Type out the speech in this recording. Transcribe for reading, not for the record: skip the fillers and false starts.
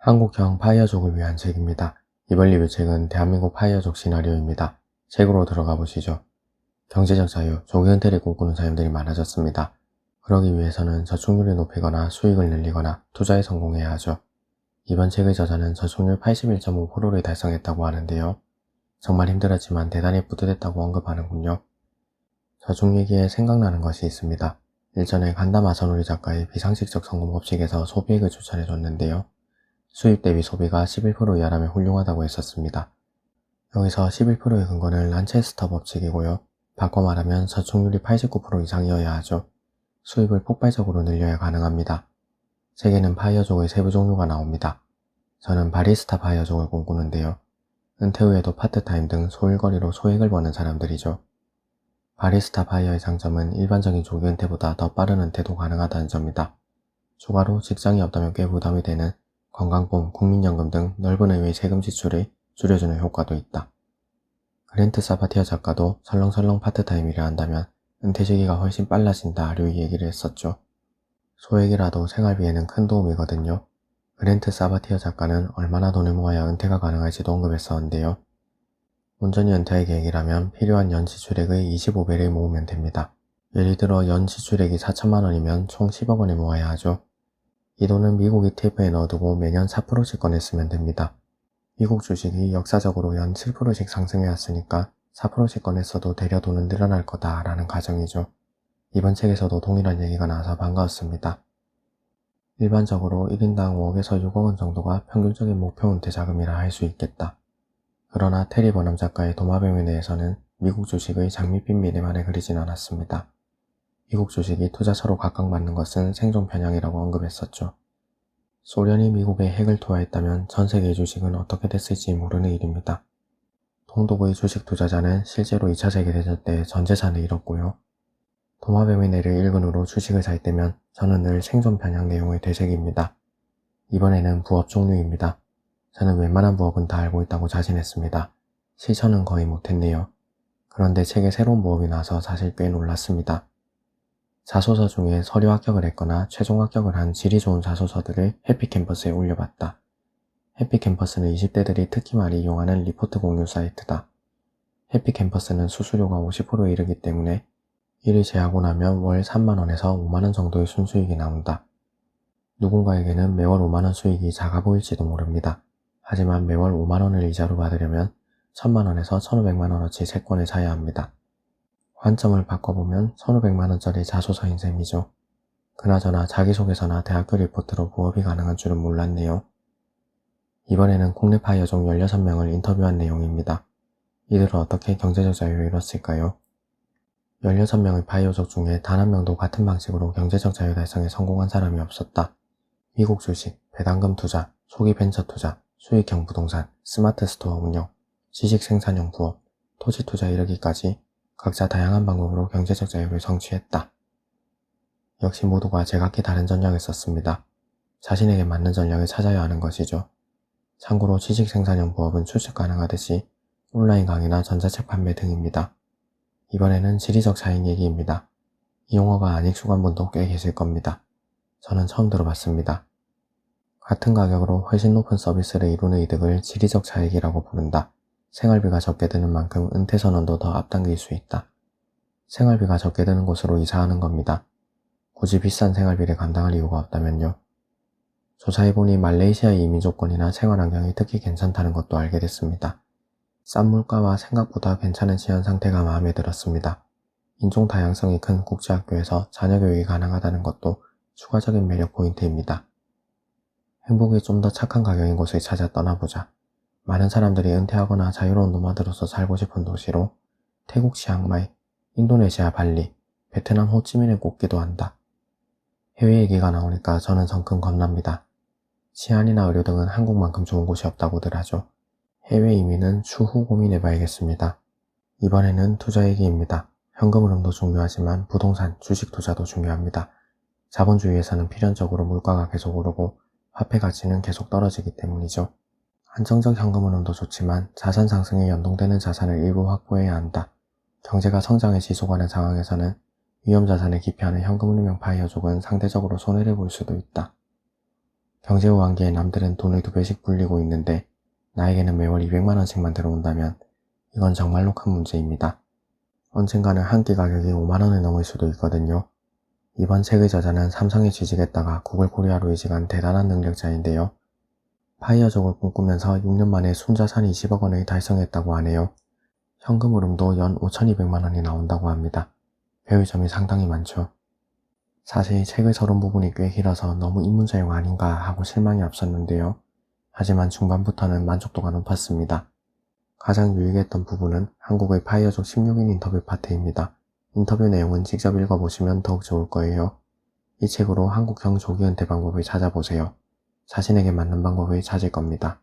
한국형 파이어족을 위한 책입니다. 이번 리뷰책은 대한민국 파이어족 시나리오입니다. 책으로 들어가 보시죠. 경제적 자유, 조기 은퇴를 꿈꾸는 사람들이 많아졌습니다. 그러기 위해서는 저축률을 높이거나 수익을 늘리거나 투자에 성공해야 하죠. 이번 책의 저자는 저축률 81.5%를 달성했다고 하는데요. 정말 힘들었지만 대단히 뿌듯했다고 언급하는군요. 저축 얘기에 생각나는 것이 있습니다. 일전에 간다 마사노리 작가의 비상식적 성공 법칙에서 소비액을 추천해줬는데요. 수입 대비 소비가 11% 이하라면 훌륭하다고 했었습니다. 여기서 11%의 근거는 란체스터 법칙이고요. 바꿔 말하면 저축률이 89% 이상이어야 하죠. 수입을 폭발적으로 늘려야 가능합니다. 책에는 파이어족의 세부 종류가 나옵니다. 저는 바리스타 파이어족을 꿈꾸는데요. 은퇴 후에도 파트타임 등 소일거리로 소액을 버는 사람들이죠. 바리스타 파이어의 장점은 일반적인 조기 은퇴보다 더 빠른 은퇴도 가능하다는 점입니다. 추가로 직장이 없다면 꽤 부담이 되는 건강보험, 국민연금 등 넓은 의미의 세금 지출을 줄여주는 효과도 있다. 그랜트 사바티어 작가도 설렁설렁 파트타임 일을 한다면 은퇴 시기가 훨씬 빨라진다류 얘기를 했었죠. 소액이라도 생활비에는 큰 도움이거든요. 그랜트 사바티어 작가는 얼마나 돈을 모아야 은퇴가 가능할지도 언급했었는데요. 온전히 은퇴할 계획이라면 필요한 연 지출액의 25배를 모으면 됩니다. 예를 들어 연 지출액이 4천만 원이면 총 10억 원을 모아야 하죠. 이 돈은 미국 ETF에 넣어두고 매년 4%씩 꺼냈으면 됩니다. 미국 주식이 역사적으로 연 7%씩 상승해왔으니까 4%씩 꺼냈어도 대려 돈은 늘어날 거다라는 가정이죠. 이번 책에서도 동일한 얘기가 나와서 반가웠습니다. 일반적으로 1인당 5억에서 6억 원 정도가 평균적인 목표 은퇴 자금이라 할 수 있겠다. 그러나 테리 버넘 작가의 도마뱀에 대해서는 미국 주식의 장밋빛 미래만을 그리진 않았습니다. 미국 주식이 투자처로 각광받는 것은 생존 편향이라고 언급했었죠. 소련이 미국에 핵을 투하했다면 전 세계의 주식은 어떻게 됐을지 모르는 일입니다. 동독의 주식 투자자는 실제로 2차 세계대전 때 전 재산을 잃었고요. 도마뱀의 뇌를 읽은 후로 주식을 살 때면 저는 늘 생존 편향 내용의 되새깁니다. 이번에는 부업 종류입니다. 저는 웬만한 부업은 다 알고 있다고 자신했습니다. 실천은 거의 못했네요. 그런데 책에 새로운 부업이 나와서 사실 꽤 놀랐습니다. 자소서 중에 서류 합격을 했거나 최종 합격을 한 질이 좋은 자소서들을 해피캠퍼스에 올려봤다. 해피캠퍼스는 20대들이 특히 많이 이용하는 리포트 공유 사이트다. 해피캠퍼스는 수수료가 50%에 이르기 때문에 이를 제하고 나면 월 3만원에서 5만원 정도의 순수익이 나온다. 누군가에게는 매월 5만원 수익이 작아 보일지도 모릅니다. 하지만 매월 5만원을 이자로 받으려면 1000만원에서 1500만원어치 채권을 사야 합니다. 관점을 바꿔보면 1500만원짜리 자소서인 셈이죠. 그나저나 자기소개서나 대학교 리포트로 부업이 가능한 줄은 몰랐네요. 이번에는 국내 파이어족 16명을 인터뷰한 내용입니다. 이들은 어떻게 경제적 자유를 이뤘을까요? 16명의 파이어족 중에 단 한 명도 같은 방식으로 경제적 자유 달성에 성공한 사람이 없었다. 미국 주식, 배당금 투자, 초기 벤처 투자, 수익형 부동산, 스마트 스토어 운영, 지식 생산형 부업, 토지 투자 이르기까지 각자 다양한 방법으로 경제적 자유를 성취했다. 역시 모두가 제각기 다른 전략을 썼습니다. 자신에게 맞는 전략을 찾아야 하는 것이죠. 참고로 지식 생산형 부업은 추측 가능하듯이 온라인 강의나 전자책 판매 등입니다. 이번에는 지리적 차익 얘기입니다. 이 용어가 안 익숙한 분도 꽤 계실 겁니다. 저는 처음 들어봤습니다. 같은 가격으로 훨씬 높은 서비스를 이루는 이득을 지리적 차익이라고 부른다. 생활비가 적게 드는 만큼 은퇴 선언도 더 앞당길 수 있다. 생활비가 적게 드는 곳으로 이사하는 겁니다. 굳이 비싼 생활비를 감당할 이유가 없다면요. 조사해보니 말레이시아의 이민 조건이나 생활 환경이 특히 괜찮다는 것도 알게 됐습니다. 싼 물가와 생각보다 괜찮은 치안 상태가 마음에 들었습니다. 인종 다양성이 큰 국제학교에서 자녀 교육이 가능하다는 것도 추가적인 매력 포인트입니다. 행복이 좀 더 착한 가격인 곳을 찾아 떠나보자. 많은 사람들이 은퇴하거나 자유로운 노마드로서 살고 싶은 도시로 태국 치앙마이, 인도네시아 발리, 베트남 호치민을 꼽기도 한다. 해외 얘기가 나오니까 저는 성큼 겁납니다. 치안이나 의료 등은 한국만큼 좋은 곳이 없다고들 하죠. 해외 이민은 추후 고민해봐야겠습니다. 이번에는 투자 얘기입니다. 현금 흐름도 중요하지만 부동산, 주식 투자도 중요합니다. 자본주의에서는 필연적으로 물가가 계속 오르고 화폐 가치는 계속 떨어지기 때문이죠. 안정적 현금 흐름도 좋지만 자산 상승에 연동되는 자산을 일부 확보해야 한다. 경제가 성장을 지속하는 상황에서는 위험 자산을 기피하는 현금 흐름형 파이어족은 상대적으로 손해를 볼 수도 있다. 경제호황기에 남들은 돈을 2배씩 불리고 있는데 나에게는 매월 200만원씩만 들어온다면 이건 정말로 큰 문제입니다. 언젠가는 한 끼 가격이 5만원을 넘을 수도 있거든요. 이번 책의 저자는 삼성에 취직했다가 구글 코리아로 이직한 대단한 능력자인데요. 파이어족을 꿈꾸면서 6년 만에 순자산 20억 원을 달성했다고 하네요. 현금 흐름도 연 5,200만원이 나온다고 합니다. 배울 점이 상당히 많죠. 사실 책의 서론 부분이 꽤 길어서 너무 입문자용 아닌가 하고 실망이 앞섰는데요. 하지만 중반부터는 만족도가 높았습니다. 가장 유익했던 부분은 한국의 파이어족 16인 인터뷰 파트입니다. 인터뷰 내용은 직접 읽어보시면 더욱 좋을 거예요. 이 책으로 한국형 조기 은퇴 방법을 찾아보세요. 자신에게 맞는 방법을 찾을 겁니다.